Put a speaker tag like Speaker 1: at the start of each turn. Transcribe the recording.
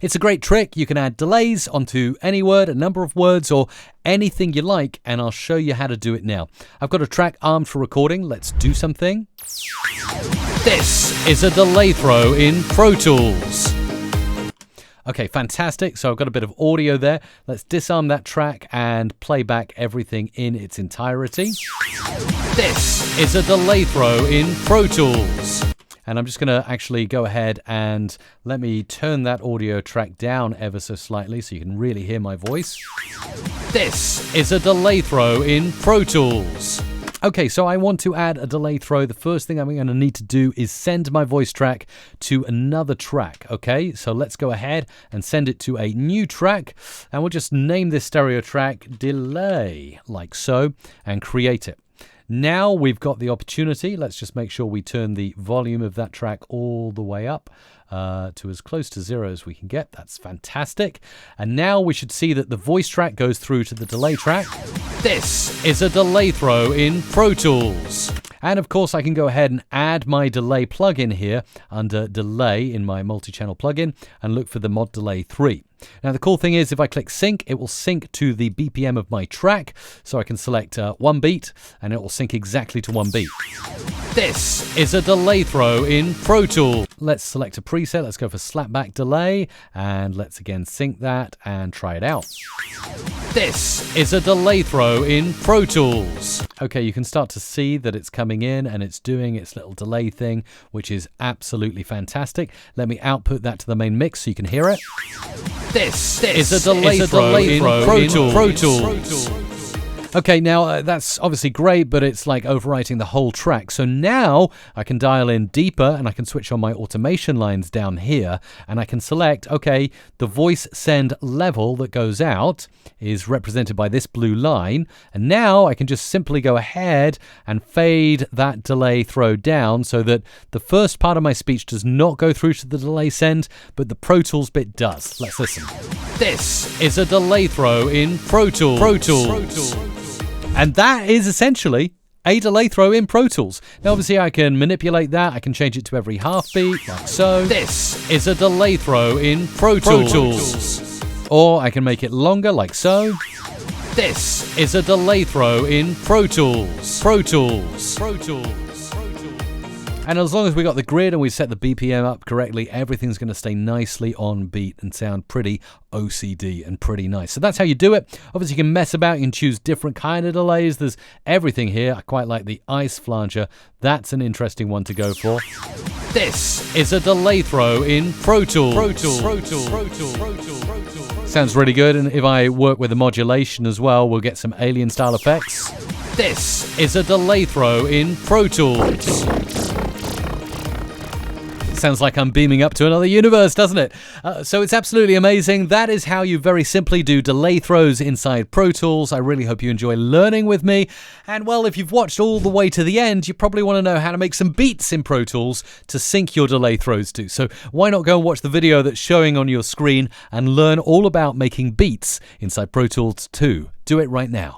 Speaker 1: It's a great trick. You can add delays onto any word, a number of words, or anything you like, and I'll show you how to do it now. I've got a track armed for recording. Let's do something. This is a delay throw in Pro Tools. Okay, fantastic. So I've got a bit of audio there. Let's disarm that track and play back everything in its entirety. This is a delay throw in Pro Tools. And I'm just going to actually go ahead and let me turn that audio track down ever so slightly so you can really hear my voice. This is a delay throw in Pro Tools. Okay, so I want to add a delay throw. The first thing I'm going to need to do is send my voice track to another track. Okay, so let's go ahead and send it to a new track. And we'll just name this stereo track Delay, like so, and create it. Now we've got the opportunity. Let's just make sure we turn the volume of that track all the way up to as close to 0 as we can get. That's fantastic. And now we should see that the voice track goes through to the delay track. This is a delay throw in Pro Tools. And of course, I can go ahead and add my delay plugin here under delay in my multi-channel plugin and look for the mod delay 3. Now, the cool thing is if I click sync, it will sync to the BPM of my track. So I can select 1 beat and it will sync exactly to 1 beat. This is a delay throw in Pro Tools. Let's select a preset. Let's go for slapback delay and let's again sync that and try it out. This is a delay throw in Pro Tools. Okay, you can start to see that it's coming in and it's doing its little delay thing, which is absolutely fantastic. Let me output that to the main mix so you can hear it. This is a delay throw in Pro Tools. Okay, now that's obviously great, but it's like overwriting the whole track. So now I can dial in deeper and I can switch on my automation lines down here and I can select, okay, the voice send level that goes out is represented by this blue line. And now I can just simply go ahead and fade that delay throw down so that the first part of my speech does not go through to the delay send, but the Pro Tools bit does. Let's listen. This is a delay throw in Pro Tools. And that is essentially a delay throw in Pro Tools. Now, obviously, I can manipulate that. I can change it to every half beat, like so. This is a delay throw in Pro Tools. Or I can make it longer, like so. This is a delay throw in Pro Tools. And as long as we got the grid and we set the BPM up correctly, everything's going to stay nicely on beat and sound pretty OCD and pretty nice. So that's how you do it. Obviously, you can mess about. You can choose different kind of delays. There's everything here. I quite like the Ice Plunger. That's an interesting one to go for. This is a delay throw in Pro Tools. Sounds really good. And if I work with the modulation as well, we'll get some alien style effects. This is a delay throw in Pro Tools. Sounds like I'm beaming up to another universe, doesn't it? So it's absolutely amazing. That is how you very simply do delay throws inside Pro Tools. I really hope you enjoy learning with me. And well, if you've watched all the way to the end, you probably want to know how to make some beats in Pro Tools to sync your delay throws to. So why not go and watch the video that's showing on your screen and learn all about making beats inside Pro Tools too. Do it right now.